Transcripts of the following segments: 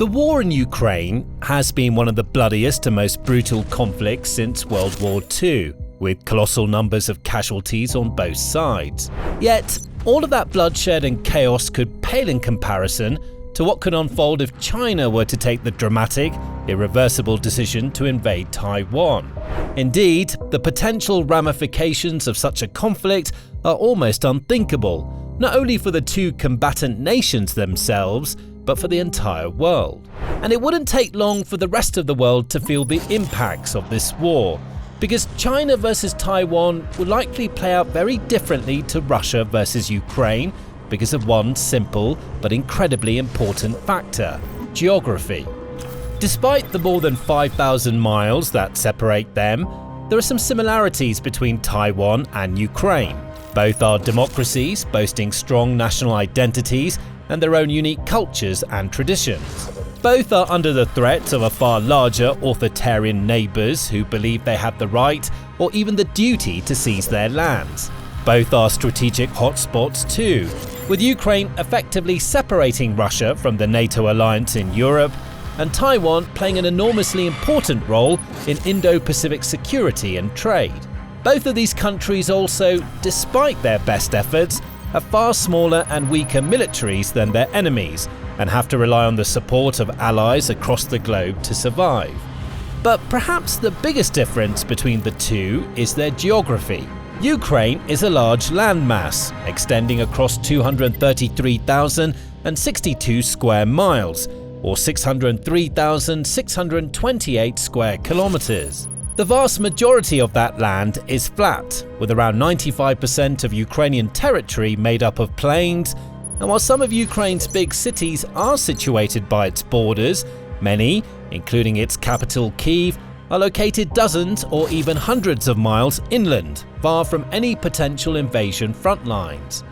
The war in Ukraine has been one of the bloodiest and most brutal conflicts since World War II, with colossal numbers of casualties on both sides. Yet, all of that bloodshed and chaos could pale in comparison to what could unfold if China were to take the dramatic, irreversible decision to invade Taiwan. Indeed, the potential ramifications of such a conflict are almost unthinkable, not only for the two combatant nations themselves, but for the entire world. And it wouldn't take long for the rest of the world to feel the impacts of this war, because China versus Taiwan will likely play out very differently to Russia versus Ukraine because of one simple but incredibly important factor: geography. Despite the more than 5,000 miles that separate them, there are some similarities between Taiwan and Ukraine. Both are democracies boasting strong national identities and their own unique cultures and traditions. Both are under the threat of a far larger authoritarian neighbours who believe they have the right or even the duty to seize their lands. Both are strategic hotspots too, with Ukraine effectively separating Russia from the NATO alliance in Europe, and Taiwan playing an enormously important role in Indo-Pacific security and trade. Both of these countries also, despite their best efforts, have far smaller and weaker militaries than their enemies, and have to rely on the support of allies across the globe to survive. But perhaps the biggest difference between the two is their geography. Ukraine is a large landmass, extending across 233,062 square miles, or 603,628 square kilometers. The vast majority of that land is flat, with around 95% of Ukrainian territory made up of plains, and while some of Ukraine's big cities are situated by its borders, many, including its capital Kyiv, are located dozens or even hundreds of miles inland, far from any potential invasion front lines.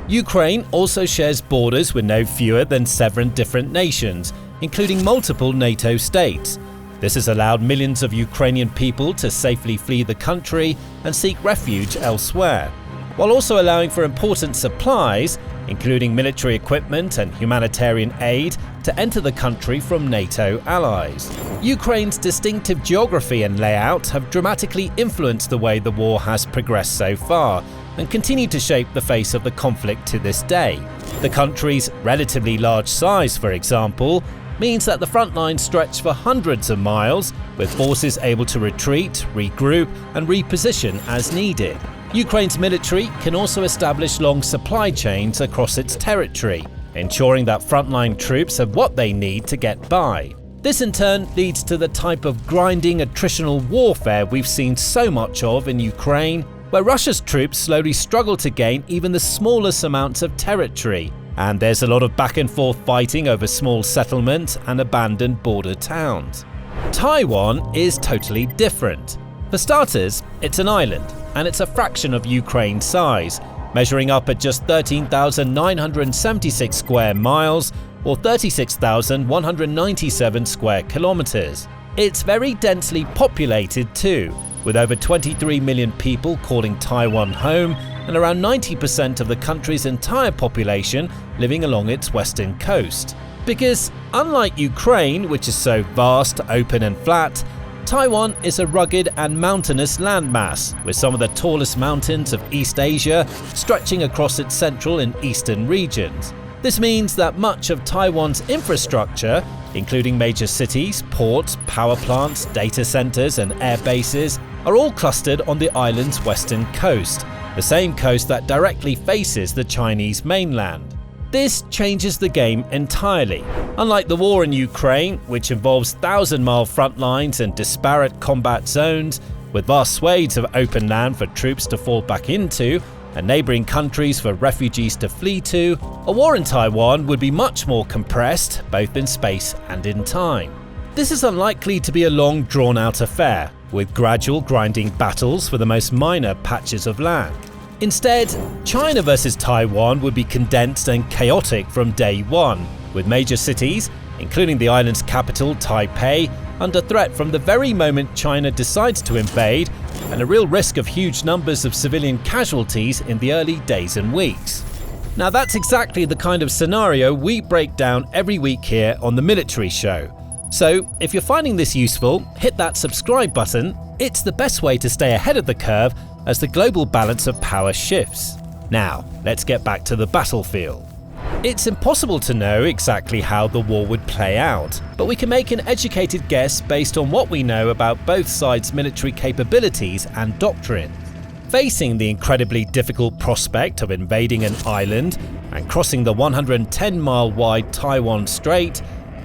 Ukraine also shares borders with no fewer than 7 different nations, including multiple NATO states. This has allowed millions of Ukrainian people to safely flee the country and seek refuge elsewhere, while also allowing for important supplies, including military equipment and humanitarian aid, to enter the country from NATO allies. Ukraine's distinctive geography and layout have dramatically influenced the way the war has progressed so far, and continue to shape the face of the conflict to this day. The country's relatively large size, for example, means that the front lines stretch for hundreds of miles, with forces able to retreat, regroup, and reposition as needed. Ukraine's military can also establish long supply chains across its territory, ensuring that frontline troops have what they need to get by. This in turn leads to the type of grinding attritional warfare we've seen so much of in Ukraine, where Russia's troops slowly struggle to gain even the smallest amounts of territory, and there's a lot of back and forth fighting over small settlements and abandoned border towns. Taiwan is totally different. For starters, it's an island, and it's a fraction of Ukraine's size, measuring up at just 13,976 square miles or 36,197 square kilometers. It's very densely populated too, with over 23 million people calling Taiwan home, and around 90% of the country's entire population living along its western coast. Because, unlike Ukraine, which is so vast, open and flat, Taiwan is a rugged and mountainous landmass, with some of the tallest mountains of East Asia stretching across its central and eastern regions. This means that much of Taiwan's infrastructure, including major cities, ports, power plants, data centers and air bases, are all clustered on the island's western coast, the same coast that directly faces the Chinese mainland. This changes the game entirely. Unlike the war in Ukraine, which involves 1,000-mile front lines and disparate combat zones, with vast swathes of open land for troops to fall back into, and neighbouring countries for refugees to flee to, a war in Taiwan would be much more compressed, both in space and in time. This is unlikely to be a long, drawn-out affair, with gradual grinding battles for the most minor patches of land. Instead, China versus Taiwan would be condensed and chaotic from day one, with major cities, including the island's capital, Taipei, under threat from the very moment China decides to invade, and a real risk of huge numbers of civilian casualties in the early days and weeks. Now that's exactly the kind of scenario we break down every week here on the Military Show. So if you're finding this useful, hit that subscribe button. It's the best way to stay ahead of the curve as the global balance of power shifts. Now, let's get back to the battlefield. It's impossible to know exactly how the war would play out, but we can make an educated guess based on what we know about both sides' military capabilities and doctrines. Facing the incredibly difficult prospect of invading an island and crossing the 110-mile-wide Taiwan Strait,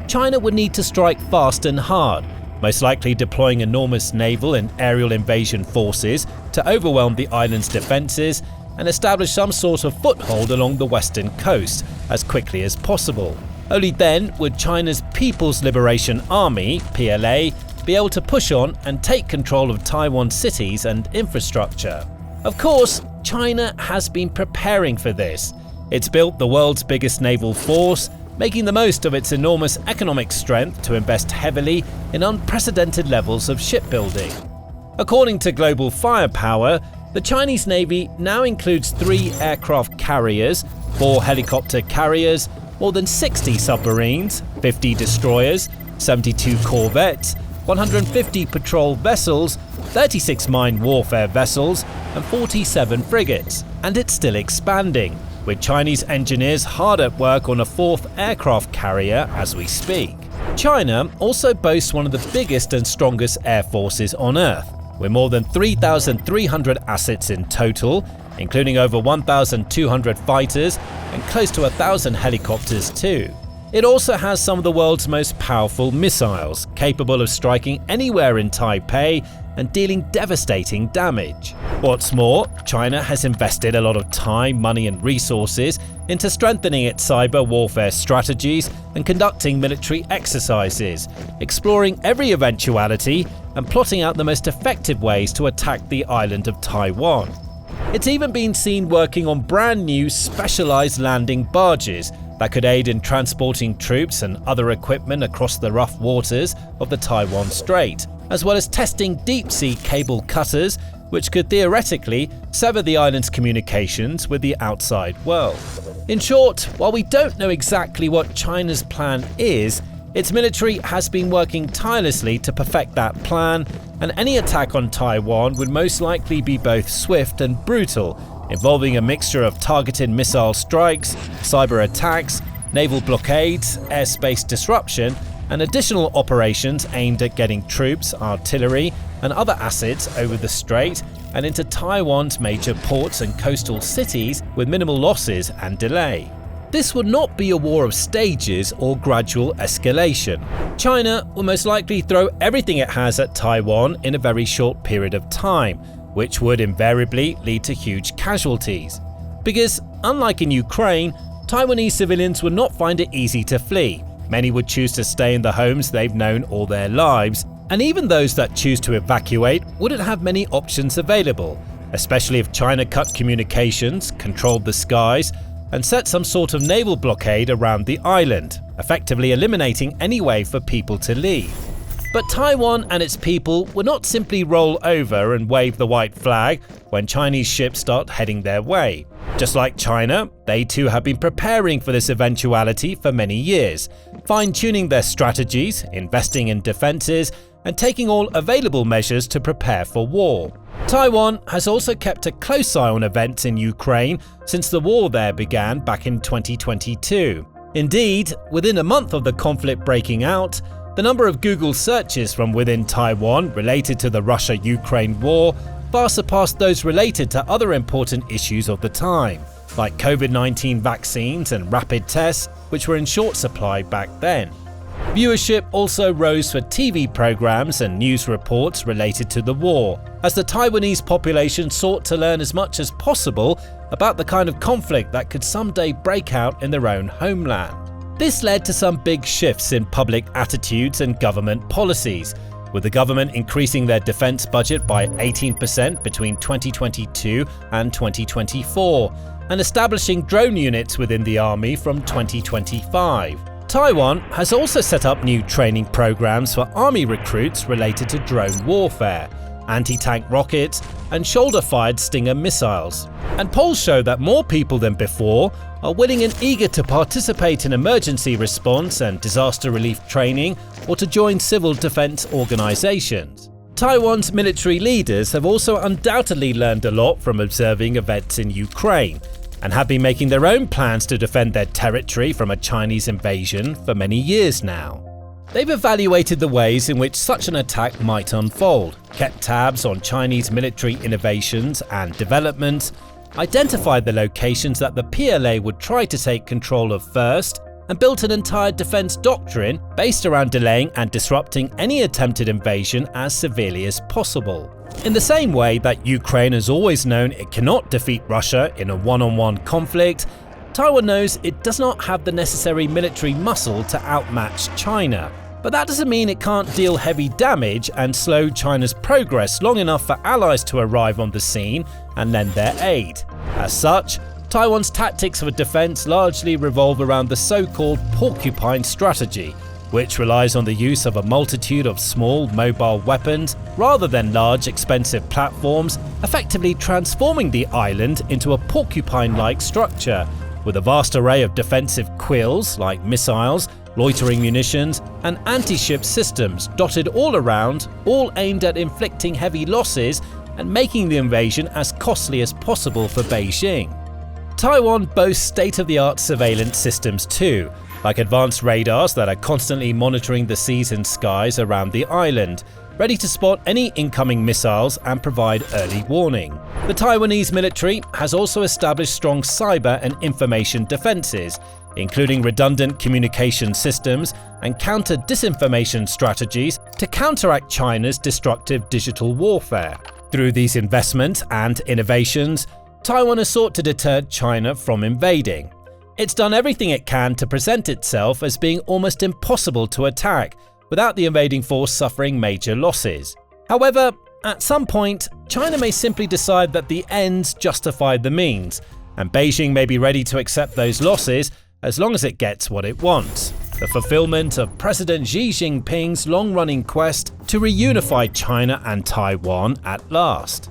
China would need to strike fast and hard, most likely deploying enormous naval and aerial invasion forces to overwhelm the island's defences and establish some sort of foothold along the western coast as quickly as possible. Only then would China's People's Liberation Army, PLA, be able to push on and take control of Taiwan cities and infrastructure. Of course, China has been preparing for this. It's built the world's biggest naval force, making the most of its enormous economic strength to invest heavily in unprecedented levels of shipbuilding. According to Global Firepower, the Chinese Navy now includes 3 aircraft carriers, 4 helicopter carriers, more than 60 submarines, 50 destroyers, 72 corvettes, 150 patrol vessels, 36 mine warfare vessels, and 47 frigates. And it's still expanding, with Chinese engineers hard at work on a 4th aircraft carrier as we speak. China also boasts one of the biggest and strongest air forces on Earth, with more than 3,300 assets in total, including over 1,200 fighters and close to 1,000 helicopters too. It also has some of the world's most powerful missiles, capable of striking anywhere in Taipei and dealing devastating damage. What's more, China has invested a lot of time, money and resources into strengthening its cyber warfare strategies and conducting military exercises, exploring every eventuality and plotting out the most effective ways to attack the island of Taiwan. It's even been seen working on brand new specialized landing barges that could aid in transporting troops and other equipment across the rough waters of the Taiwan Strait, as well as testing deep-sea cable cutters which could theoretically sever the island's communications with the outside world. In short, while we don't know exactly what China's plan is, its military has been working tirelessly to perfect that plan, and any attack on Taiwan would most likely be both swift and brutal, involving a mixture of targeted missile strikes, cyber attacks, naval blockades, airspace disruption, and additional operations aimed at getting troops, artillery, and other assets over the strait and into Taiwan's major ports and coastal cities with minimal losses and delay. This would not be a war of stages or gradual escalation. China will most likely throw everything it has at Taiwan in a very short period of time, which would invariably lead to huge casualties. Because, unlike in Ukraine, Taiwanese civilians would not find it easy to flee. Many would choose to stay in the homes they've known all their lives, and even those that choose to evacuate wouldn't have many options available, especially if China cut communications, controlled the skies, and set some sort of naval blockade around the island, effectively eliminating any way for people to leave. But Taiwan and its people would not simply roll over and wave the white flag when Chinese ships start heading their way. Just like China, they too have been preparing for this eventuality for many years, fine-tuning their strategies, investing in defences, and taking all available measures to prepare for war. Taiwan has also kept a close eye on events in Ukraine since the war there began back in 2022. Indeed, within a month of the conflict breaking out, the number of Google searches from within Taiwan related to the Russia-Ukraine war far surpassed those related to other important issues of the time, like COVID-19 vaccines and rapid tests, which were in short supply back then. Viewership also rose for TV programs and news reports related to the war, as the Taiwanese population sought to learn as much as possible about the kind of conflict that could someday break out in their own homeland. This led to some big shifts in public attitudes and government policies, with the government increasing their defense budget by 18% between 2022 and 2024, and establishing drone units within the army from 2025. Taiwan has also set up new training programs for army recruits related to drone warfare, anti-tank rockets, and shoulder-fired Stinger missiles. And polls show that more people than before are willing and eager to participate in emergency response and disaster relief training or to join civil defense organizations. Taiwan's military leaders have also undoubtedly learned a lot from observing events in Ukraine and have been making their own plans to defend their territory from a Chinese invasion for many years now. They've evaluated the ways in which such an attack might unfold, kept tabs on Chinese military innovations and developments, identified the locations that the PLA would try to take control of first, and built an entire defense doctrine based around delaying and disrupting any attempted invasion as severely as possible. In the same way that Ukraine has always known it cannot defeat Russia in a one-on-one conflict, Taiwan knows it does not have the necessary military muscle to outmatch China. But that doesn't mean it can't deal heavy damage and slow China's progress long enough for allies to arrive on the scene and lend their aid. As such, Taiwan's tactics for defense largely revolve around the so-called porcupine strategy, which relies on the use of a multitude of small mobile weapons rather than large expensive platforms, effectively transforming the island into a porcupine-like structure, with a vast array of defensive quills like missiles, loitering munitions, and anti-ship systems dotted all around, all aimed at inflicting heavy losses and making the invasion as costly as possible for Beijing. Taiwan boasts state-of-the-art surveillance systems too, like advanced radars that are constantly monitoring the seas and skies around the island, ready to spot any incoming missiles and provide early warning. The Taiwanese military has also established strong cyber and information defenses, including redundant communication systems and counter-disinformation strategies to counteract China's destructive digital warfare. Through these investments and innovations, Taiwan has sought to deter China from invading. It's done everything it can to present itself as being almost impossible to attack, without the invading force suffering major losses. However, at some point, China may simply decide that the ends justify the means, and Beijing may be ready to accept those losses as long as it gets what it wants: the fulfillment of President Xi Jinping's long-running quest to reunify China and Taiwan at last.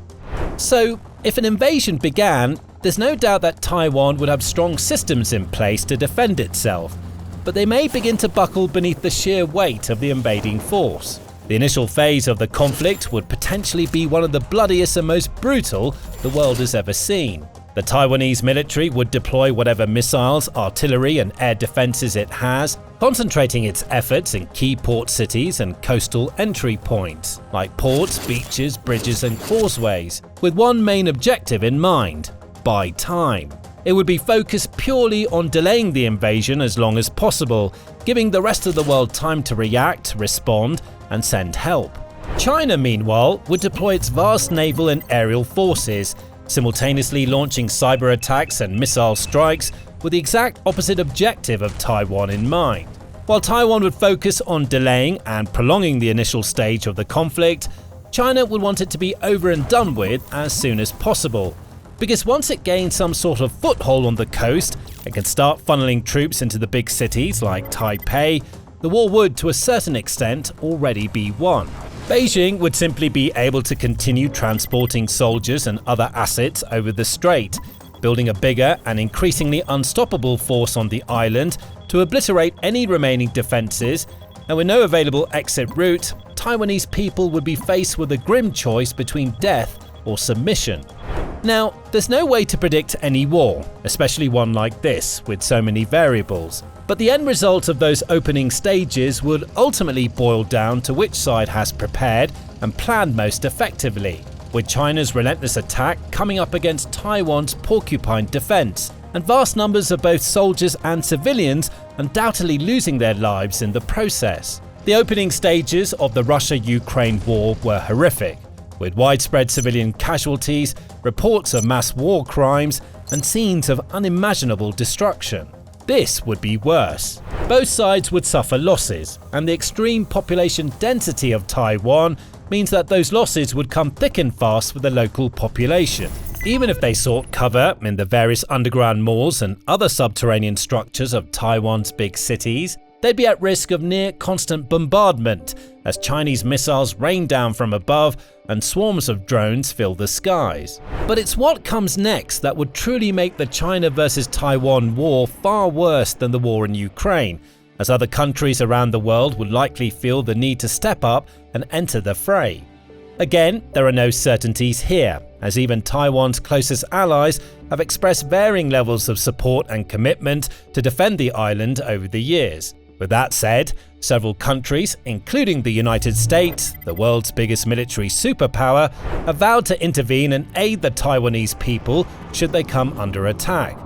So, if an invasion began, there's no doubt that Taiwan would have strong systems in place to defend itself, but they may begin to buckle beneath the sheer weight of the invading force. The initial phase of the conflict would potentially be one of the bloodiest and most brutal the world has ever seen. The Taiwanese military would deploy whatever missiles, artillery and air defenses it has, concentrating its efforts in key port cities and coastal entry points, like ports, beaches, bridges and causeways, with one main objective in mind: buy time. It would be focused purely on delaying the invasion as long as possible, giving the rest of the world time to react, respond, and send help. China, meanwhile, would deploy its vast naval and aerial forces, simultaneously launching cyber attacks and missile strikes with the exact opposite objective of Taiwan in mind. While Taiwan would focus on delaying and prolonging the initial stage of the conflict, China would want it to be over and done with as soon as possible, because once it gains some sort of foothold on the coast and can start funneling troops into the big cities like Taipei, the war would, to a certain extent, already be won. Beijing would simply be able to continue transporting soldiers and other assets over the strait, building a bigger and increasingly unstoppable force on the island to obliterate any remaining defenses, and with no available exit route, Taiwanese people would be faced with a grim choice between death or submission. Now, there's no way to predict any war, especially one like this, with so many variables. But the end result of those opening stages would ultimately boil down to which side has prepared and planned most effectively, with China's relentless attack coming up against Taiwan's porcupine defense, and vast numbers of both soldiers and civilians undoubtedly losing their lives in the process. The opening stages of the Russia-Ukraine war were horrific, with widespread civilian casualties, reports of mass war crimes, and scenes of unimaginable destruction. This would be worse. Both sides would suffer losses, and the extreme population density of Taiwan means that those losses would come thick and fast with the local population. Even if they sought cover in the various underground malls and other subterranean structures of Taiwan's big cities, they'd be at risk of near constant bombardment as Chinese missiles rain down from above and swarms of drones fill the skies. But it's what comes next that would truly make the China versus Taiwan war far worse than the war in Ukraine, as other countries around the world would likely feel the need to step up and enter the fray. Again, there are no certainties here, as even Taiwan's closest allies have expressed varying levels of support and commitment to defend the island over the years. With that said, several countries, including the United States, the world's biggest military superpower, have vowed to intervene and aid the Taiwanese people should they come under attack.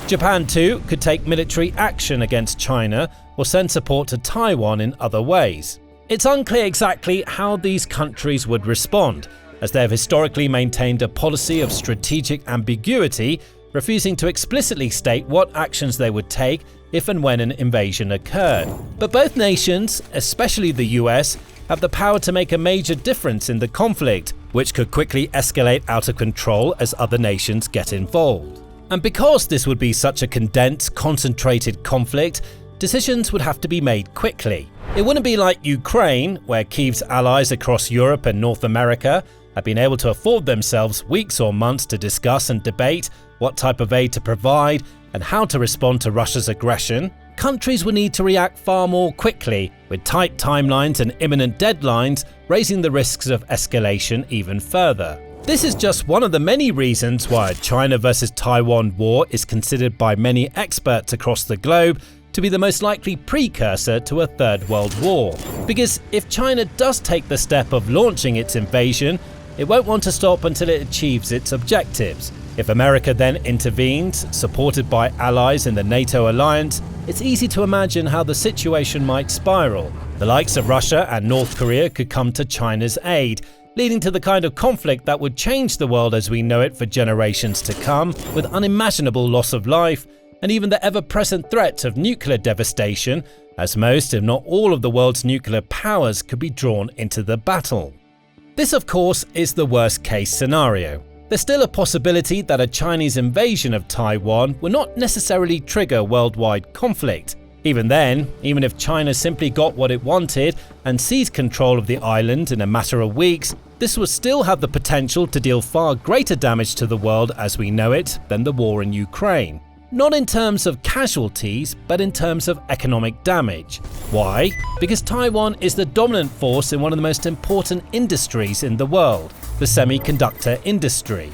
Japan too could take military action against China or send support to Taiwan in other ways. It's unclear exactly how these countries would respond, as they have historically maintained a policy of strategic ambiguity, refusing to explicitly state what actions they would take if and when an invasion occurred. But both nations, especially the US, have the power to make a major difference in the conflict, which could quickly escalate out of control as other nations get involved. And because this would be such a condensed, concentrated conflict, decisions would have to be made quickly. It wouldn't be like Ukraine, where Kyiv's allies across Europe and North America have been able to afford themselves weeks or months to discuss and debate what type of aid to provide and how to respond to Russia's aggression. Countries would need to react far more quickly, with tight timelines and imminent deadlines, raising the risks of escalation even further. This is just one of the many reasons why a China versus Taiwan war is considered by many experts across the globe to be the most likely precursor to a Third World War. Because if China does take the step of launching its invasion, it won't want to stop until it achieves its objectives. If America then intervenes, supported by allies in the NATO alliance, it's easy to imagine how the situation might spiral. The likes of Russia and North Korea could come to China's aid, leading to the kind of conflict that would change the world as we know it for generations to come, with unimaginable loss of life, and even the ever-present threat of nuclear devastation, as most, if not all, of the world's nuclear powers could be drawn into the battle. This, of course, is the worst-case scenario. There's still a possibility that a Chinese invasion of Taiwan will not necessarily trigger worldwide conflict. Even then, even if China simply got what it wanted and seized control of the island in a matter of weeks, this would still have the potential to deal far greater damage to the world as we know it than the war in Ukraine. Not in terms of casualties, but in terms of economic damage. Why? Because Taiwan is the dominant force in one of the most important industries in the world, the semiconductor industry.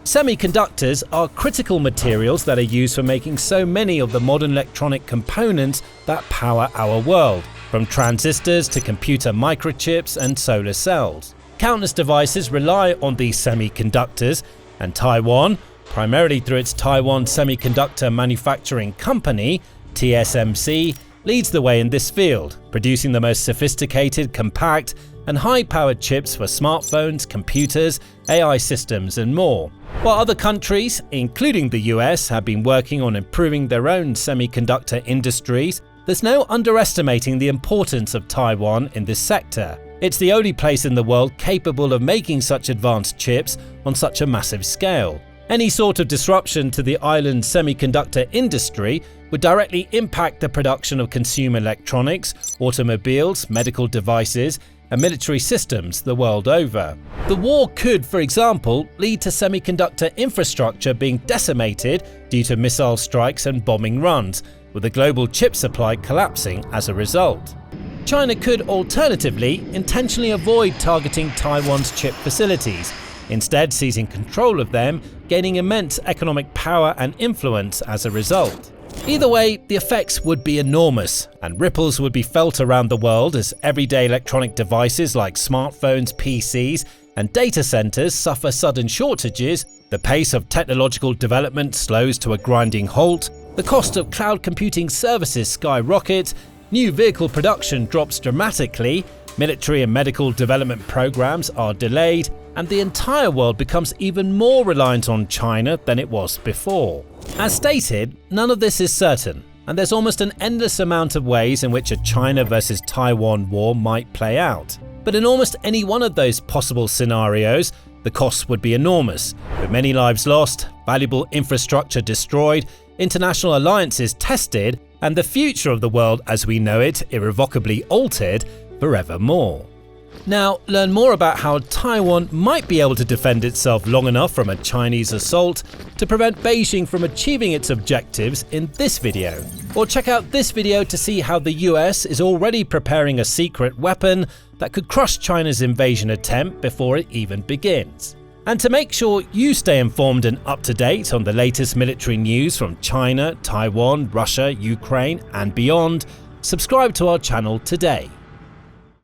Semiconductors are critical materials that are used for making so many of the modern electronic components that power our world, from transistors to computer microchips and solar cells. Countless devices rely on these semiconductors, and Taiwan, primarily through its Taiwan Semiconductor Manufacturing Company, TSMC, leads the way in this field, producing the most sophisticated, compact, and high-powered chips for smartphones, computers, AI systems, and more. While other countries, including the US, have been working on improving their own semiconductor industries, there's no underestimating the importance of Taiwan in this sector. It's the only place in the world capable of making such advanced chips on such a massive scale. Any sort of disruption to the island's semiconductor industry would directly impact the production of consumer electronics, automobiles, medical devices, and military systems the world over. The war could, for example, lead to semiconductor infrastructure being decimated due to missile strikes and bombing runs, with the global chip supply collapsing as a result. China could alternatively intentionally avoid targeting Taiwan's chip facilities, instead seizing control of them, gaining immense economic power and influence as a result. Either way, the effects would be enormous, and ripples would be felt around the world as everyday electronic devices like smartphones, PCs, and data centers suffer sudden shortages, the pace of technological development slows to a grinding halt, the cost of cloud computing services skyrockets, new vehicle production drops dramatically, military and medical development programs are delayed, and the entire world becomes even more reliant on China than it was before. As stated, none of this is certain, and there's almost an endless amount of ways in which a China versus Taiwan war might play out. But in almost any one of those possible scenarios, the costs would be enormous, with many lives lost, valuable infrastructure destroyed, international alliances tested, and the future of the world as we know it irrevocably altered forevermore. Now, learn more about how Taiwan might be able to defend itself long enough from a Chinese assault to prevent Beijing from achieving its objectives in this video. Or check out this video to see how the US is already preparing a secret weapon that could crush China's invasion attempt before it even begins. And to make sure you stay informed and up to date on the latest military news from China, Taiwan, Russia, Ukraine, and beyond, subscribe to our channel today.